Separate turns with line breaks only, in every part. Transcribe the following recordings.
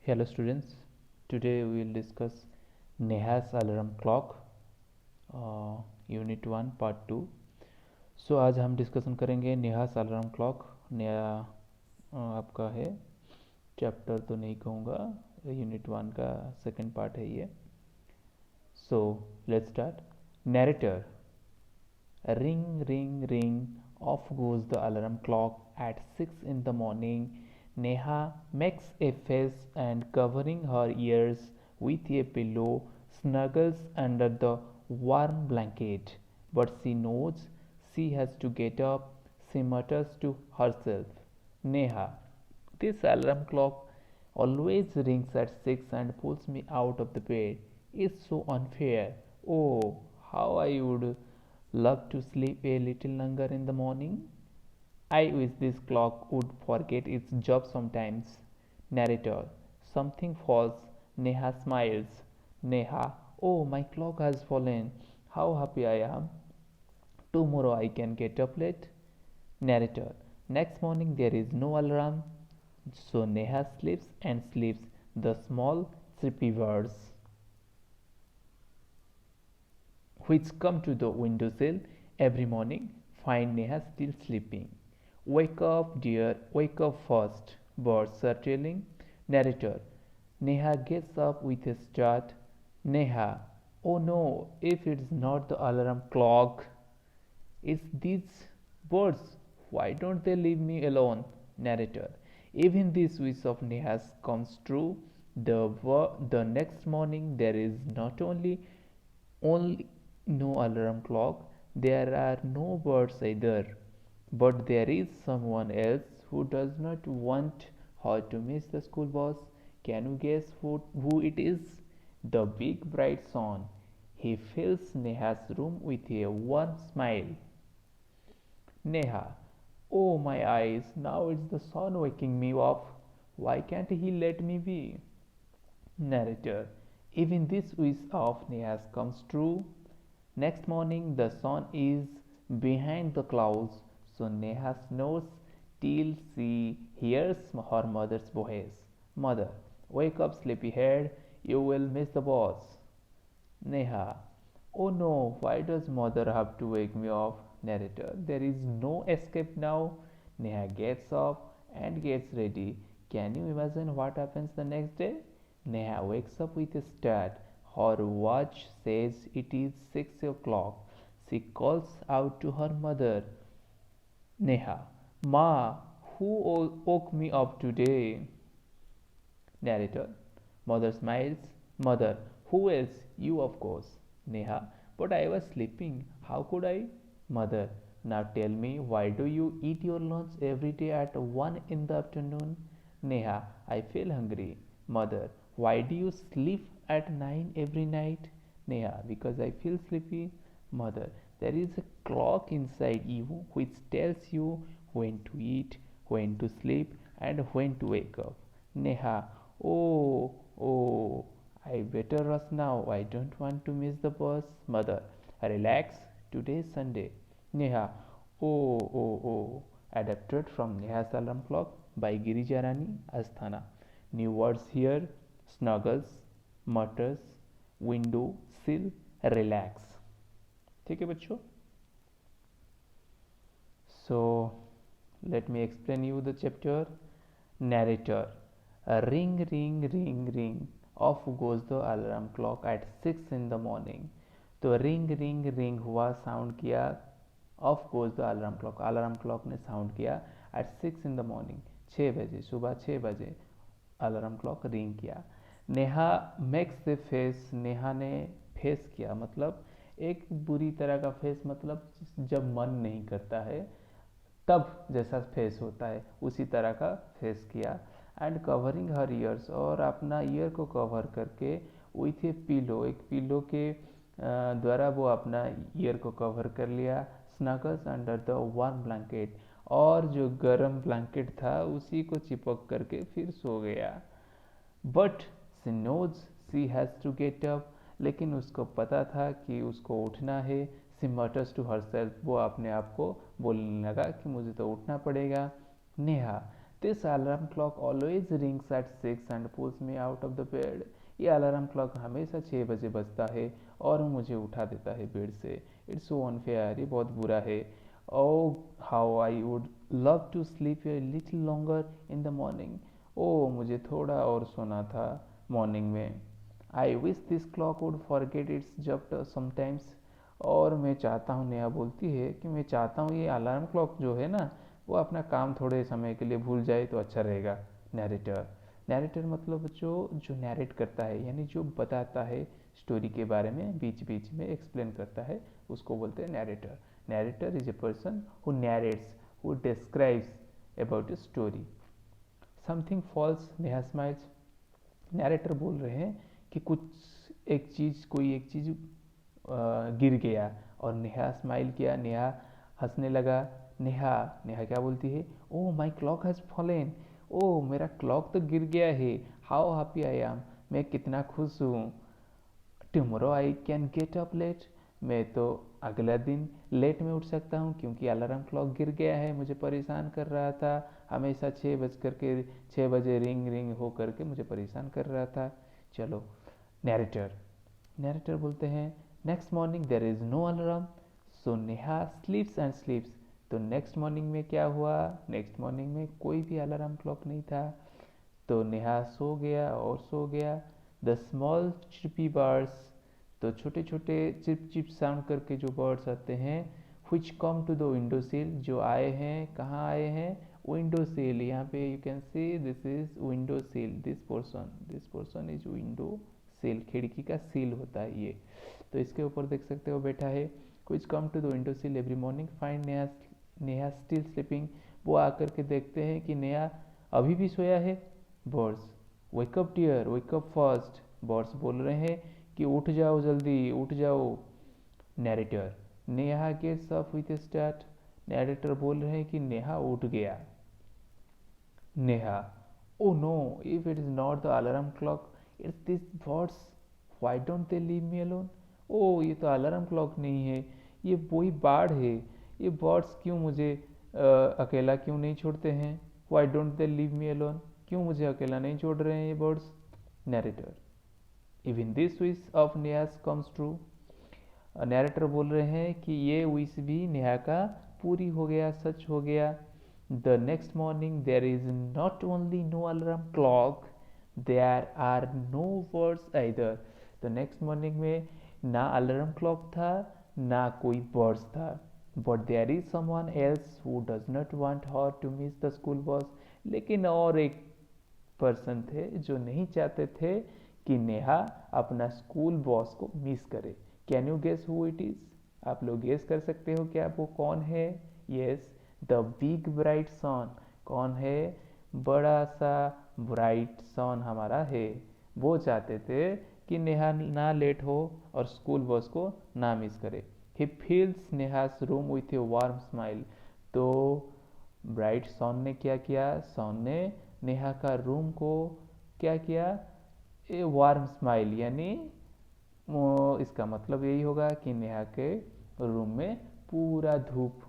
Hello students, today we will discuss Neha's alarm clock, unit 1 part 2। सो आज हम discussion करेंगे नेहास alarm clock. नया आपका है चैप्टर तो नहीं कहूँगा, यूनिट 1 का सेकंड पार्ट है ये। So let's start. Narrator. Ring, ring, ring. Off goes the alarm clock at 6 in the morning. Neha makes a face and covering her ears with a pillow snuggles under the warm blanket. But she knows she has to get up. She mutters to herself, Neha, this alarm clock always rings at 6 and pulls me out of the bed. It's so unfair. Oh, how I would love to sleep a little longer in the morning. I wish this clock would forget its job sometimes. Narrator. Something falls. Neha smiles. Neha. Oh, my clock has fallen. How happy I am. Tomorrow I can get up late. Narrator. Next morning there is no alarm. So Neha sleeps and sleeps the small sleepy birds, which come to the windowsill every morning, find Neha still sleeping. Wake up, dear, wake up first, birds are telling. Narrator. Neha gets up with a start. Neha. Oh no, if it's not the alarm clock, it's these birds. Why don't they leave me alone? Narrator. Even this wish of Neha's comes true. The next morning there is not only no alarm clock, there are no birds either. But there is someone else who does not want her to miss the school bus. Can you guess who it is? The big bright sun. He fills Neha's room with a warm smile. Neha. Oh my eyes, now it's the sun waking me up. Why can't he let me be? Narrator. Even this wish of Neha's comes true. Next morning the sun is behind the clouds, so Neha snores till she hears her mother's voice. Mother, wake up sleepyhead, you will miss the bus. Neha. Oh no, why does mother have to wake me up? Narrator. There is no escape now. Neha gets up and gets ready. Can you imagine what happens the next day? Neha wakes up with a start. Her watch says it is 6 o'clock. She calls out to her mother. Neha. Ma, who woke me up today? Narrator. Mother smiles. Mother. Who else? You, of course. Neha. But I was sleeping. How could I? Mother. Now tell me, why do you eat your lunch every day at 1 in the afternoon? Neha. I feel hungry. Mother. Why do you sleep at 9 every night? Neha. Because I feel sleepy. Mother. There is a clock inside you which tells you when to eat, when to sleep, and when to wake up. Neha. Oh, oh, I better rush now. I don't want to miss the bus. Mother. Relax. Today is Sunday. Neha. Oh, oh, oh. Adapted from Neha's alarm clock by Girija Rani Asthana. New words here: snuggles, mutters, window, sill, relax. ठीक है बच्चों? So let me explain you the chapter. Narrator. Ring, ring, ring, ring. Off goes the alarm clock at 6 in the morning. तो ring ring ring हुआ, sound किया, of goes the alarm clock ने sound किया eight 6 in the morning, 6 बजे, सुबह 6 बजे alarm clock ring किया। Neha makes the face, Neha ने फेस किया, मतलब एक बुरी तरह का फेस, मतलब जब मन नहीं करता है तब जैसा फेस होता है उसी तरह का फेस किया। एंड कवरिंग हर ईयर्स, और अपना ईयर को कवर करके विथ ए पिलो, एक पिलो के द्वारा वो अपना ईयर को कवर कर लिया। Snuggles under the warm blanket, और जो गर्म ब्लैंकेट था उसी को चिपक करके फिर सो गया। But she knows she has to get up, लेकिन उसको पता था कि उसको उठना है। सी मटर्स टू हर सेल्फ, वो अपने आप को बोलने लगा कि मुझे तो उठना पड़ेगा। Neha, this alarm clock always rings at 6 and pulls me out of the bed. ये अलार्म क्लॉक हमेशा 6 बजे बजता है और मुझे उठा देता है बेड से। इट्स सो अनफेयर, ये बहुत बुरा है। Oh how I would love to sleep a little longer in the morning. Oh मुझे थोड़ा और सोना था मॉर्निंग में। I wish this clock would forget its job sometimes. और मैं चाहता हूँ, नेहा बोलती है कि मैं चाहता हूँ ये अलार्म क्लॉक जो है ना, वो अपना काम थोड़े समय के लिए भूल जाए तो अच्छा रहेगा। नैरेटर, नैरेटर मतलब जो जो नैरेट करता है, यानी जो बताता है स्टोरी के बारे में, बीच बीच में एक्सप्लेन करता है, उसको बोलते हैं narrator. Narrator is a person who नैरेट्स, who describes about a story. Something false, Neha smiles. Narrator बोल रहे हैं कि कुछ एक चीज़, कोई एक चीज़ गिर गया, और नेहा स्माइल किया, नेहा हंसने लगा। नेहा नेहा क्या बोलती है, ओह माई क्लॉक हैज़ फॉलन। ओह मेरा क्लॉक तो गिर गया है। हाउ हैप्पी आई एम, मैं कितना खुश हूँ। Tomorrow I can get up late, मैं तो अगला दिन लेट में उठ सकता हूँ क्योंकि अलार्म क्लॉक गिर गया है, मुझे परेशान कर रहा था। हमेशा 6 बजे रिंग रिंग हो करके मुझे परेशान कर रहा था। चलो, नैरेटर, नैरेटर बोलते हैं next morning there is no alarm, so Neha sleeps and sleeps. तो नेक्स्ट मॉर्निंग में क्या हुआ, नेक्स्ट मॉर्निंग में कोई भी अलार्म क्लॉक नहीं था, तो नेहा सो गया और सो गया। द स्मॉल चिपी बर्ड्स, तो छोटे छोटे चिप चिप साउंड करके जो बर्ड्स आते हैं, which come to the window sill, जो आए हैं, कहाँ आए हैं, विंडो सिल। यहाँ पे you can see this is window सिल, दिस पोर्शन इज विंडो सिल, खिड़की का सील होता है ये। तो इसके ऊपर देख सकते हो बैठा है। which come to the window sill every morning find Neha still sleeping. वो आकर के देखते हैं कि नेहा अभी भी सोया है। Birds, wake up dear, wake up fast. Birds बोल रहे हैं कि उठ जाओ जल्दी, उठ जाओ। Narrator, Neha gets up with start. Narrator बोल रहे हैं कि नेहा उठ गया। Neha, oh no, if it is not the alarm clock, it's this birds, why don't they leave me alone. Oh ये तो अलार्म क्लॉक नहीं है, ये वही बाढ़ है। ये बर्ड्स क्यों मुझे अकेला क्यों नहीं छोड़ते हैं। Why don't they leave me alone, क्यों मुझे अकेला नहीं छोड़ रहे हैं ये birds. Narrator, even this wish of Neha's comes true. Narrator बोल रहे हैं कि ये विश भी नेहा का पूरी हो गया, सच हो गया। The next morning there is not only no alarm clock, there are no words either. तो नेक्स्ट मॉर्निंग में ना अलार्म क्लॉक था, ना कोई वर्ड्स था, but there is someone else who does not want her to miss the school bus. लेकिन और एक पर्सन थे जो नहीं चाहते थे कि नेहा अपना स्कूल बॉस को मिस करे। Can you guess who it is, आप लोग गेस कर सकते हो क्या वो कौन है। यस, द बिग ब्राइट सन। कौन है, बड़ा सा ब्राइट सन हमारा है। वो चाहते थे कि नेहा ना लेट हो और स्कूल बॉस को ना मिस करे। He feels नेहास room with a warm smile. तो ब्राइट सन ने क्या किया, सन ने नेहा का रूम को क्या किया, ए वार्म स्माइल, यानी इसका मतलब यही होगा कि नेहा के रूम में पूरा धूप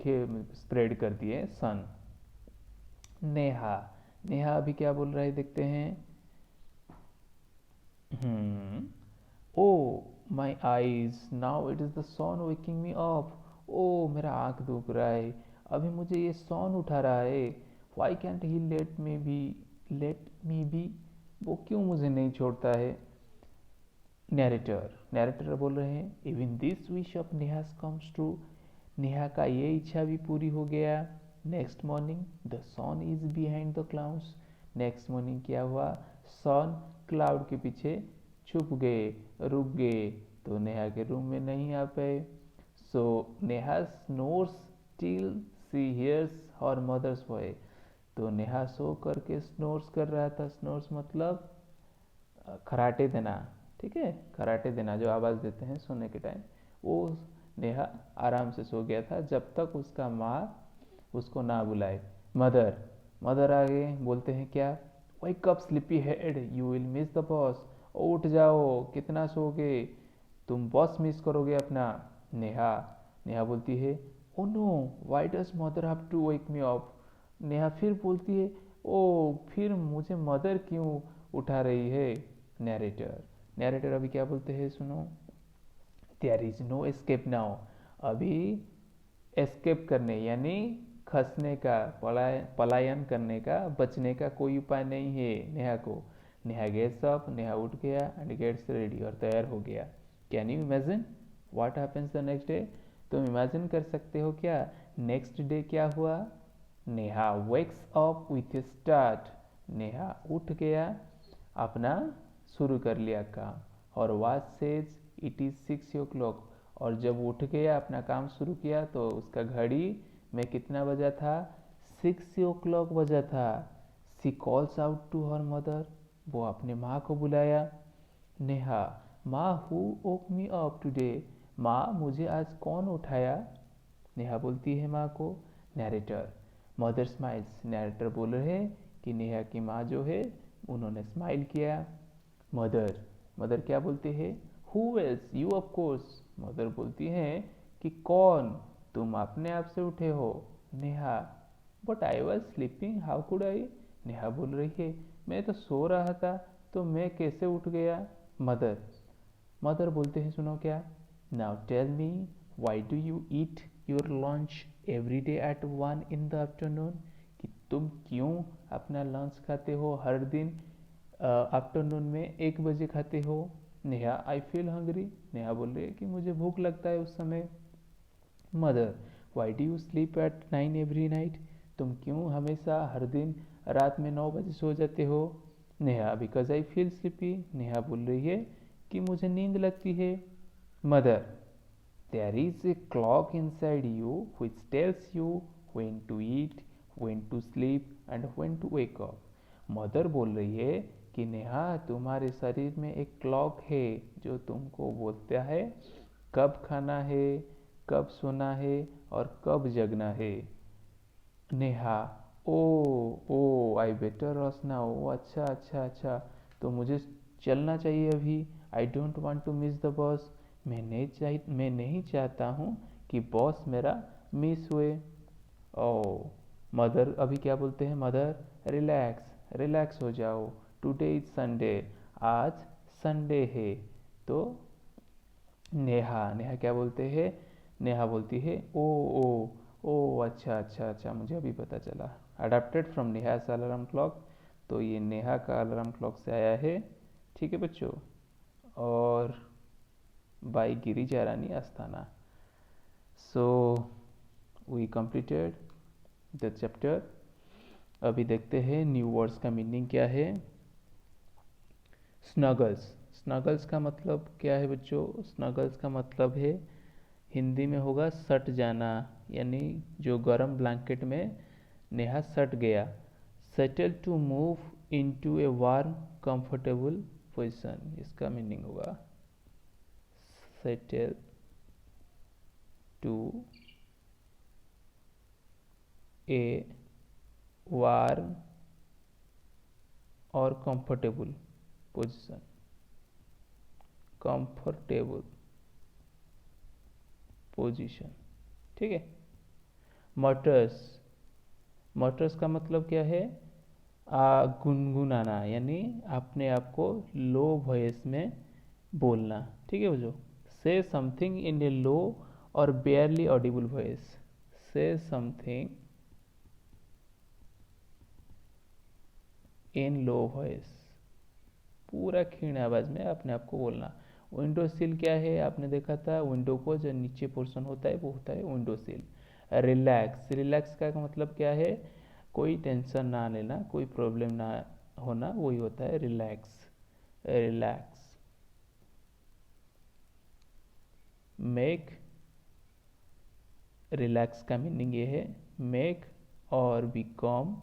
के स्प्रेड कर दिए सन। नेहा, नेहा अभी क्या बोल रहा है देखते हैं। Oh my eyes, now it is the sun waking me up. Oh मेरा आँख दुख रहा है, अभी मुझे ये सन उठा रहा है। Why can't he let me be, वो क्यों मुझे नहीं छोड़ता है। नैरेटर, नैरेटर बोल रहे हैं even this wish of Neha's comes true. Neha का ये इच्छा भी पूरी हो गया। Next morning the sun is behind the clouds. Next morning क्या हुआ, सन क्लाउड के पीछे छुप गए, रुक गए, तो नेहा के रूम में नहीं आ पाए। सो नेहा स्नोर्स टिल सी हियर्स हर मदर्स वॉइस। तो नेहा सो करके स्नोर्स कर रहा था। स्नोर्स मतलब खराटे देना, ठीक है, खराटे देना जो आवाज़ देते हैं सोने के टाइम। वो नेहा आराम से सो गया था जब तक उसका माँ उसको ना बुलाए। मदर, मदर आ गए, बोलते हैं क्या, wake up sleepy head, you will miss the boss. उठ जाओ, कितना सोगे, तुम बॉस मिस करोगे अपना। नेहा, नेहा बोलती है oh no, why does mother have to wake me up. Neha फिर बोलती है, ओ फिर मुझे मदर क्यों उठा रही है। नैरेटर नैरेटर अभी क्या बोलते हैं सुनो। There is no escape now. अभी एस्केप करने यानी खसने का, पलायन करने का, बचने का कोई उपाय नहीं है नेहा को। नेहा गेट्स अप, नेहा उठ गया एंड गेट्स रेडी, और तैयार हो गया। Can you imagine what happens the next day. तुम इमेजिन कर सकते हो क्या नेक्स्ट डे क्या हुआ। Neha wakes up with start. Neha उठ गया, अपना शुरू कर लिया काम। और watch says it is 6 o'clock। और जब उठ गया अपना काम शुरू किया तो उसका घड़ी में कितना बजा था, 6 o'clock बजा था। She calls out to her mother. वो अपने माँ को बुलाया। Neha, maa who woke me up today. माँ मुझे आज कौन उठाया। नेहा बोलती है माँ को। Narrator mother smiles. नैरेटर बोल रहे हैं कि नेहा की माँ जो है उन्होंने स्माइल किया। मदर मदर क्या बोलते हैं, who else you of course. Mother बोलती हैं कि कौन, तुम अपने आप से उठे हो। Neha but I was sleeping how could I. Neha बोल रही है मैं तो सो रहा था, तो मैं कैसे उठ गया। मदर मदर बोलते हैं सुनो क्या। Now tell me why do you eat your lunch every day at 1 in the afternoon। कि तुम क्यों अपना लंच खाते हो हर दिन आफ्टरनून में 1 बजे खाते हो। Neha I feel hungry. Neha बोल रही है कि मुझे भूख लगता है उस समय। Mother Y do you sleep at 9 every night। तुम क्यों हमेशा हर दिन रात में 9 बजे सो जाते हो। Neha because I feel sleepy. Neha बोल रही है कि मुझे नींद लगती है। Mother there is a clock inside you which tells you when to eat, when to sleep and when to wake up। Mother बोल रही है कि नेहा तुम्हारे शरीर में एक क्लॉक है जो तुमको बोलता है कब खाना है, कब सोना है और कब जगना है। Neha oh oh I better rush now. अच्छा अच्छा अच्छा, तो मुझे चलना चाहिए अभी। I don't want to miss the bus. मैं नहीं चाहता हूँ कि बॉस मेरा मिस हुए। ओ मदर अभी क्या बोलते हैं, मदर रिलैक्स रिलैक्स हो जाओ, टुडे इज संडे। आज संडे है। तो नेहा नेहा क्या बोलते हैं, नेहा बोलती है ओ ओ ओ अच्छा अच्छा अच्छा, मुझे अभी पता चला। Adapted from नेहास alarm clock. तो ये नेहा का अलार्म क्लॉक से आया है। ठीक है बच्चों। और by Girija Rani Asthana. So we completed the chapter. अभी देखते हैं न्यू वर्ड्स का मीनिंग क्या है। स्नगल्स। स्नगल्स का मतलब क्या है बच्चों, स्नगल्स का मतलब है हिंदी में होगा सट जाना, यानी जो गर्म ब्लैंकेट में नेहा सट गया। Settle to move into a warm comfortable position, इसका मीनिंग होगा सेटल टू ए वार्म और कंफर्टेबल पोजीशन, कंफर्टेबल पोजीशन। ठीक है। मटर्स। मटर्स का मतलब क्या है, गुनगुनाना, यानी अपने आप को लो वॉइस में बोलना। ठीक है बच्चों। से समथिंग इन ए लो और बेयरली ऑडिबल वॉइस। से समथिंग इन लो वॉइस, पूरा क्षीण आवाज में अपने आप को बोलना। विंडो सील क्या है, आपने देखा था विंडो को जो नीचे पोर्शन होता है वो होता है विंडो सील। रिलैक्स। रिलैक्स का मतलब क्या है, कोई टेंशन ना लेना, कोई प्रॉब्लम ना होना, वही होता है रिलैक्स। रिलैक्स। मेक। रिलैक्स का मीनिंग ये है मेक और बिकम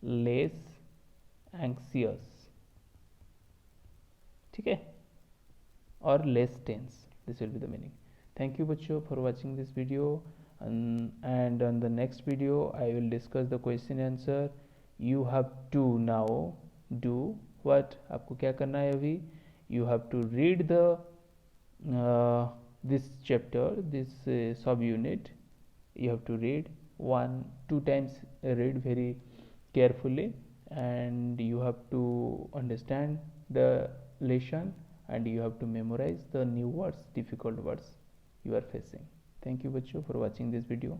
लेस एंक्सियस। ठीक है, or less tense, this will be the meaning. Thank you बच्चों for watching this video, and on the next video I will discuss the question answer. You have to now do what, आपको क्या करना है अभी, you have to read the this chapter, this sub unit you have to read, one two times read very carefully, and you have to understand the lesson, and you have to memorize the new words, difficult words you are facing. Thank you, bachcho, for watching this video.